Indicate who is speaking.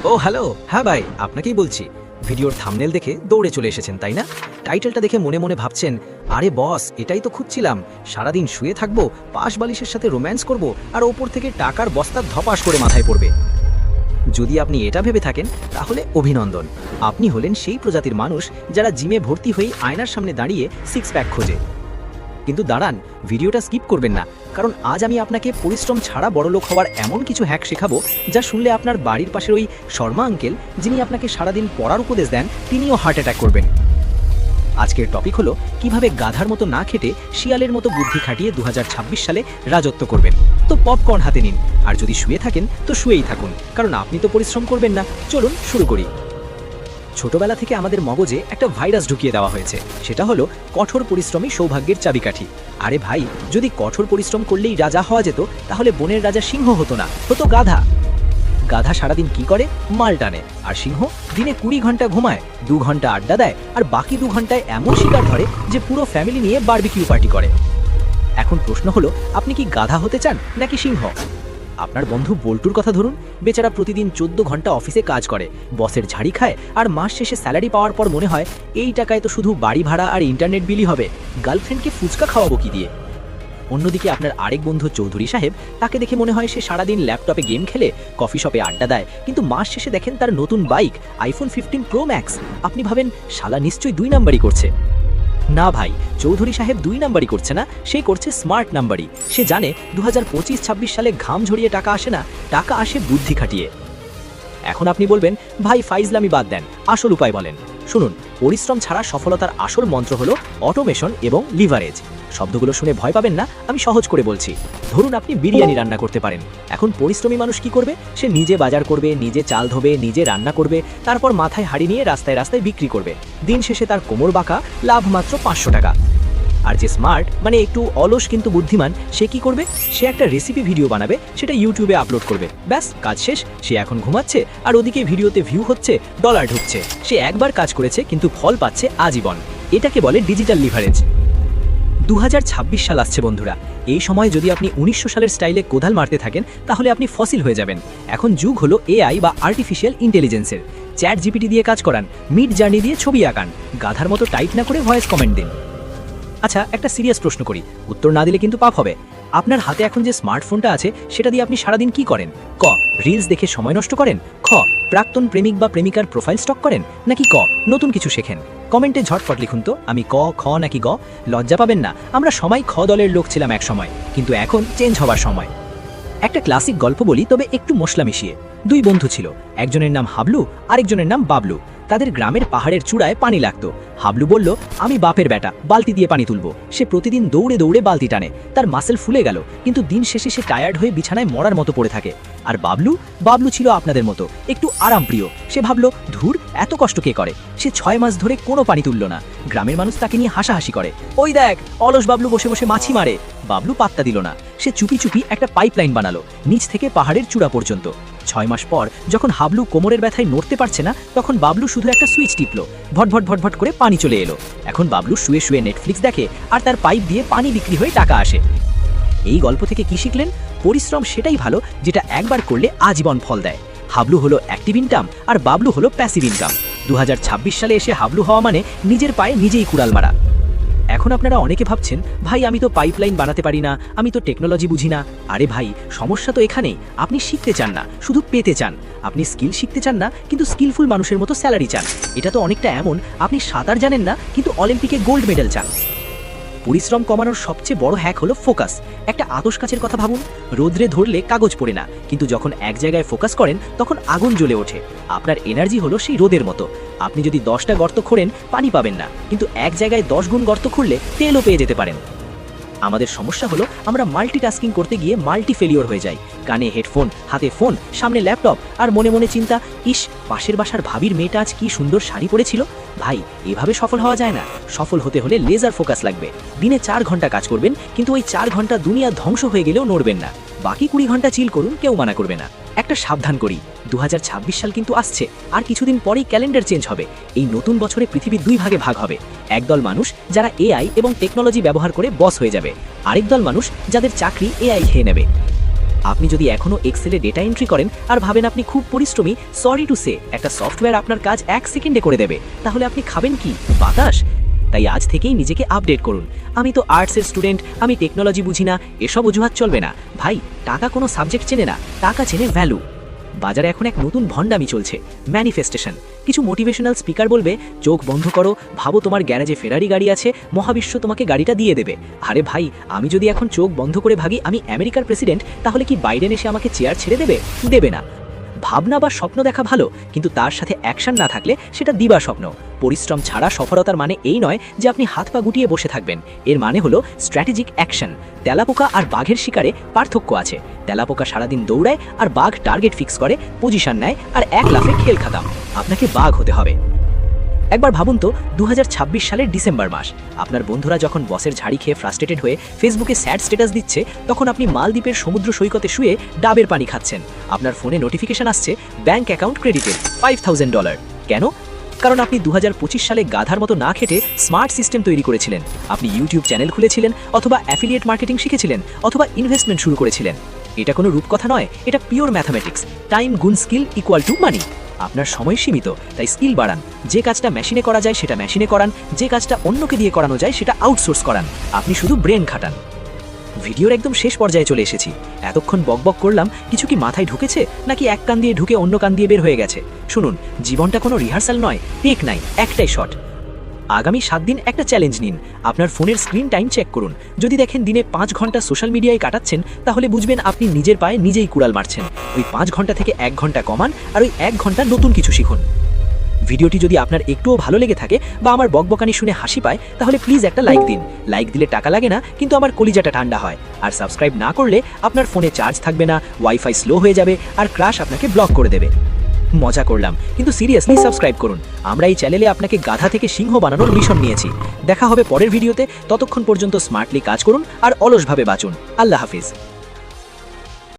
Speaker 1: ও hello, হ্যাঁ ভাই, আপনাকেই বলছি। ভিডিওর থাম্বনেল দেখে দৌড়ে চলে এসেছেন তাই না? টাইটেলটা দেখে মনে মনে ভাবছেন, আরে বস, এটাই তো খুঁজছিলাম। সারাদিন শুয়ে থাকবো, পাশ বালিশের সাথে রোম্যান্স করব, আর ওপর থেকে টাকার বস্তা ধপাস করে মাথায় পড়বে। যদি আপনি এটা ভেবে থাকেন তাহলে অভিনন্দন। আপনি হলেন সেই প্রজাতির মানুষ যারা জিমে ভর্তি হয়ে আয়নার সামনে দাঁড়িয়ে সিক্স প্যাক খোঁজে। কিন্তু দাঁড়ান, ভিডিওটা স্কিপ করবেন না, কারণ আজ আমি আপনাকে পরিশ্রম ছাড়া বড়লোক হওয়ার এমন কিছু হ্যাক শেখাবো যা শুনলে আপনার বাড়ির পাশের ওই শর্মা আঙ্কেল, যিনি আপনাকে সারাদিন পড়ার উপদেশ দেন, তিনিও হার্ট অ্যাটাক করবেন। আজকের টপিক হলো কিভাবে গাধার মতো না খেটে শিয়ালের মতো বুদ্ধি খাটিয়ে 2026 সালে রাজত্ব করবেন। তো পপকর্ন হাতে নিন, আর যদি শুয়ে থাকেন তো শুয়েই থাকুন, কারণ আপনি তো পরিশ্রম করবেন না। চলুন শুরু করি। ছোটবেলা থেকে আমাদের মগজে একটা ভাইরাস ঢুকিয়ে দেওয়া হয়েছে, সেটা হলো কঠোর পরিশ্রমই সৌভাগ্যের চাবিকাঠি। আরে ভাই, যদি কঠোর পরিশ্রম করলেই রাজা হওয়া যেত, তাহলে বনের রাজা সিংহ হতো না, হতো গাধা। গাধা সারাদিন কি করে? মাল টানে। আর সিংহ দিনে 20 ঘন্টা ঘুমায়, 2 ঘন্টা আড্ডা দেয়, আর বাকি 2 ঘন্টায় এমন শিকার ধরে যে পুরো ফ্যামিলি নিয়ে বারবিকিউ পার্টি করে। এখন প্রশ্ন হলো, আপনি কি গাধা হতে চান নাকি সিংহ? আপনার বন্ধু বল্টুর কথা ধরুন। বেচারা প্রতিদিন 14 ঘন্টা অফিসে কাজ করে, বসের ঝাড়ি খায়, আর মাস শেষে স্যালারি পাওয়ার পর মনে হয় এই টাকায় তো শুধু বাড়ি ভাড়া আর ইন্টারনেট বিলই হবে, গার্লফ্রেন্ডকে ফুচকা খাওয়াবো কি দিয়ে। অন্যদিকে আপনার আরেক বন্ধু চৌধুরী সাহেব, তাকে দেখে মনে হয় সে সারাদিন ল্যাপটপে গেম খেলে, কফি শপে আড্ডা দেয়, কিন্তু মাস শেষে দেখেন তার নতুন বাইক আইফোন 15 প্রো ম্যাক্স। আপনি ভাবেন শালা নিশ্চয়ই 2 নাম্বারই করছে। না ভাই, চৌধুরী সাহেব 2 নাম্বারই করছে না, সে করছে স্মার্ট নাম্বারই। সে জানে 2025-26 সালে ঘাম ঝরিয়ে টাকা আসে না, টাকা আসে বুদ্ধি খাটিয়ে। এখন আপনি বলবেন, ভাই ফাইজলামি বাদ দেন, আসল উপায় বলেন। শুনুন, পরিশ্রম ছাড়া সফলতার আসল মন্ত্র হলো অটোমেশন এবং লিভারেজ। শব্দগুলো শুনে ভয় পাবেন না, আমি সহজ করে বলছি। ধরুন আপনি বিরিয়ানি রান্না করতে পারেন। এখন পরিশ্রমী মানুষ কি করবে? সে নিজে বাজার করবে, নিজে চাল ধোবে, নিজে রান্না করবে, তারপর মাথায় হাঁড়ি নিয়ে রাস্তায় রাস্তায় বিক্রি করবে। দিন শেষে তার কোমর বাঁকা, লাভ মাত্র 500 টাকা। আর যে স্মার্ট, মানে একটু অলস কিন্তু বুদ্ধিমান, সে কি করবে? সে একটা রেসিপি ভিডিও বানাবে, সেটা ইউটিউবে আপলোড করবে, ব্যাস কাজ শেষ। সে এখন ঘুমাচ্ছে, আর ওদিকে ভিডিওতে ভিউ হচ্ছে, ডলার ঢুকছে। সে একবার কাজ করেছে কিন্তু ফল পাচ্ছে আজীবন। এটাকে বলে ডিজিটাল লিভারেজ। 2026 সাল আসছে বন্ধুরা। এই সময় যদি আপনি 1900 সালের স্টাইলে কোদাল মারতে থাকেন, তাহলে আপনি ফসিল হয়ে যাবেন। এখন যুগ হলো এআই বা আর্টিফিশিয়াল ইন্টেলিজেন্সের। চ্যাট জিপিটি দিয়ে কাজ করান, মিড জার্নি দিয়ে ছবি আঁকান, গাধার মতো টাইপ না করে ভয়েস কমেন্ট দিন। আচ্ছা, একটা সিরিয়াস প্রশ্ন করি, উত্তর না দিলে কিন্তু পাপ হবে। আপনার হাতে এখন যে স্মার্টফোনটা আছে, সেটা দিয়ে আপনি সারাদিন কি করেন? ক, রিলস দেখে সময় নষ্ট করেন? খ, প্রাক্তন প্রেমিক বা প্রেমিকার প্রোফাইল স্টক করেন? নাকি ক, নতুন কিছু শেখেন? কমেন্টে ঝটপট লিখুন তো, আমি ক, খ নাকি গ। লজ্জা পাবেন না, আমরা সবাই খ দলের লোক ছিলাম এক সময়, কিন্তু এখন চেঞ্জ হবার সময়। একটা ক্লাসিক গল্প বলি, তবে একটু মশলা মিশিয়ে। 2 বন্ধু ছিল, একজনের নাম হাবলু, আরেকজনের নাম বাবলু। তাদের গ্রামের পাহাড়ের চূড়ায় পানি লাগতো। হাবলু বলল, আমি বাপের বেটা, বালতি দিয়ে পানি তুলবো। সে প্রতিদিন দৌড়ে দৌড়ে বালতি টানে, তার মাসেল ফুলে গেল, কিন্তু দিন শেষে সে টায়ার্ড হয়ে বিছানায় মরার মতো পড়ে থাকে। আর বাবলু ছিল আপনাদের মতো, একটু আরামপ্রিয়। সে ভাবলো, ধুর, এত কষ্ট কে করে। সে 6 মাস ধরে কোনো পানি তুলল না। গ্রামের মানুষ তাকে নিয়ে হাসাহাসি করে, ওই দেখ অলস বাবলু বসে বসে মাছি মারে। বাবলু পাত্তা দিল না। সে চুপি চুপি একটা পাইপলাইন বানালো, নিচ থেকে পাহাড়ের চূড়া পর্যন্ত। 6 মাস পর যখন হাবলু কোমরের ব্যথায় নড়তে পারছে না, তখন বাবলু শুধু একটা সুইচ টিপলো, ভটভট ভটভট করে পানি চলে এলো। এখন বাবলু শুয়ে শুয়ে নেটফ্লিক্স দেখে, আর তার পাইপ দিয়ে পানি বিক্রি হয়ে টাকা আসে। এই গল্প থেকে কি শিখলেন? পরিশ্রম সেটাই ভালো যেটা একবার করলে আজীবন ফল দেয়। হাবলু হলো অ্যাক্টিভ ইনকাম, আর বাবলু হলো প্যাসিভ ইনকাম। 2026 সালে এসে হাবলু হওয়া মানে নিজের পায়ে নিজেই কুড়াল মারা। এখন আপনারা অনেকে ভাবছেন, ভাই আমি তো পাইপলাইন বানাতে পারি না, আমি তো টেকনোলজি বুঝি না। আরে ভাই, সমস্যা তো এখানেই, আপনি শিখতে চান না, শুধু পেতে চান। আপনি স্কিল শিখতে চান না, কিন্তু স্কিলফুল মানুষের মতো স্যালারি চান। এটা তো অনেকটা এমন, আপনি সাঁতার জানেন না, কিন্তু অলিম্পিকে গোল্ড মেডেল চান। পরিশ্রম কমানোর সবচেয়ে বড় হ্যাক হলো ফোকাস। একটা আতশ কাচের কথা ভাবুন, রোদ্রে ধরলে কাগজ পড়ে না, কিন্তু যখন এক জায়গায় ফোকাস করেন তখন আগুন জ্বলে ওঠে। আপনার এনার্জি হলো সেই রোদের মতো। আপনি যদি 10টা গর্ত খোঁড়েন, পানি পাবেন না, কিন্তু এক জায়গায় 10 গুণ গর্ত খুঁড়লে তেলও পেয়ে যেতে পারেন। আমাদের সমস্যা হলো আমরা মাল্টিটাস্কিং করতে গিয়ে মাল্টি ফেলিওর হয়ে যাই। কানে হেডফোন, হাতে ফোন, সামনে ল্যাপটপ, আর মনে মনে চিন্তা, ইস, পাশের বাসার ভাবির মেয়েটা আজ কি সুন্দর শাড়ি পরেছিল। ভাই, এভাবে সফল হওয়া যায় না। সফল হতে হলে লেজার ফোকাস লাগবে। দিনে 4 ঘন্টা কাজ করবেন, কিন্তু ওই 4 ঘন্টা দুনিয়া ধ্বংস হয়ে গেলেও নড়বেন না। বাকি 20 ঘন্টা চিল করুন, কেউ মানা করবে না। একটা সাবধান করি, 2026 সাল কিন্তু আসছে, আর কিছুদিন পরেই ক্যালেন্ডার চেঞ্জ হবে। এই নতুন বছরে পৃথিবী 2 ভাগে ভাগ হবে। একদল মানুষ যারা এআই এবং টেকনোলজি ব্যবহার করে বস হয়ে যাবে, আরেক দল মানুষ যাদের চাকরি এআই খেয়ে নেবে।
Speaker 2: আপনি যদি এখনও এক্সেলে ডেটা এন্ট্রি করেন আর ভাবেন আপনি খুব পরিশ্রমী, সরি টু সে, একটা সফটওয়্যার আপনার কাজ 1 সেকেন্ডে করে দেবে, তাহলে আপনি খাবেন কি, বাতাস? তাই আজ থেকেই নিজেকে আপডেট করুন। আমি তো আর্টসের স্টুডেন্ট, আমি টেকনোলজি বুঝি না, এসব অজুহাত চলবে না ভাই। টাকা কোনো সাবজেক্ট চেনে না, টাকা চেনে ভ্যালু। বাজারে এখন এক নতুন ভণ্ডামি চলছে, ম্যানিফেস্টেশন। কিছু মোটিভেশনাল স্পিকার বলবে, চোখ বন্ধ করো, ভাবো তোমার গ্যারেজে ফেরারি গাড়ি আছে, মহাবিশ্ব তোমাকে গাড়িটা দিয়ে দেবে। আরে ভাই, আমি যদি এখন চোখ বন্ধ করে ভাগি আমি আমেরিকার প্রেসিডেন্ট, তাহলে কি বাইডেন এসে আমাকে চেয়ার ছেড়ে দেবে? দেবে না। ভাবনা বা স্বপ্ন দেখা ভালো, কিন্তু তার সাথে অ্যাকশন না থাকলে সেটা দিবা স্বপ্ন। পরিশ্রম ছাড়া সফলতার মানে এই নয় যে আপনি হাত পা গুটিয়ে বসে থাকবেন, এর মানে হলো স্ট্র্যাটেজিক অ্যাকশন। তেলাপোকা আর বাঘের শিকারে পার্থক্য আছে। তেলাপোকা সারাদিন দৌড়ায় আর বাঘ টার্গেট ফিক্স করে, পজিশন নেয় আর 1 লাফে খেল খাতাম। আপনাকে বাঘ হতে হবে। একবার ভাবুন তো, 2026 সালের ডিসেম্বর মাস, আপনার বন্ধুরা যখন বসের ঝাড়ি খেয়ে ফ্রাস্ট্রেটেড হয়ে ফেসবুকে স্যাড স্ট্যাটাস দিচ্ছে, তখন আপনি মালদ্বীপের সমুদ্র সৈকতে শুয়ে ডাবের পানি খাচ্ছেন। আপনার ফোনে নোটিফিকেশন আসছে, ব্যাংক অ্যাকাউন্ট ক্রেডিটেড $5000। কেন? কারণ আপনি 2025 সালে গাধার মতো না খেটে স্মার্ট সিস্টেম তৈরি করেছিলেন। আপনি ইউটিউব চ্যানেল খুলেছিলেন, অথবা অ্যাফিলিয়েট মার্কেটিং শিখেছিলেন, অথবা ইনভেস্টমেন্ট শুরু করেছিলেন। এটা কোনো রূপকথা নয়, এটা পিওর ম্যাথামেটিক্স। টাইম গুণ স্কিল ইকুয়াল টু মানি। আপনার সময় সীমিত, তাই স্কিল বাড়ান। যে কাজটা মেশিনে করা যায় সেটা মেশিনে করান, যে কাজটা অন্যকে দিয়ে করানো যায় সেটা আউটসোর্স করান। আপনি শুধু ব্রেন খাটান। ভিডিওর একদম শেষ পর্যায়ে চলে এসেছি। এতক্ষণ বকবক করলাম, কিছু কি মাথায় ঢুকেছে, নাকি এক কান দিয়ে ঢুকে অন্য কান দিয়ে বের হয়ে গেছে? শুনুন, জীবনটা কোনো রিহার্সাল নয়, টেক নাই, একটাই শট। আগামী 7 দিন একটা চ্যালেঞ্জ নিন। আপনার ফোনের স্ক্রিন টাইম চেক করুন। যদি দেখেন দিনে 5 ঘন্টা সোশ্যাল মিডিয়ায় কাটাচ্ছেন, তাহলে বুঝবেন আপনি নিজের পায়ে নিজেই কুড়াল মারছেন। ওই 5 ঘন্টা থেকে 1 ঘন্টা কমান, আর ওই 1 ঘন্টা নতুন কিছু শিখুন। ভিডিওটি যদি আপনার একটুও ভালো লেগে থাকে বা আমার বকবকানি শুনে হাসি পায়, তাহলে প্লিজ একটা লাইক দিন। লাইক দিলে টাকা লাগে না, কিন্তু আমার কলিজাটা ঠান্ডা হয়। আর সাবস্ক্রাইব না করলে আপনার ফোনে চার্জ থাকবে না, ওয়াইফাই স্লো হয়ে যাবে, আর ক্রাশ আপনাকে ব্লক করে দেবে। মজা করলাম, কিন্তু সিরিয়াসলি সাবস্ক্রাইব করুন। আমরা এই চ্যানেলে আপনাকে গাধা থেকে সিংহ বানানোর মিশন নিয়েছি। দেখা হবে পরের ভিডিওতে। ততক্ষণ পর্যন্ত স্মার্টলি কাজ করুন আর অলসভাবে বাঁচুন। আল্লাহ হাফিজ।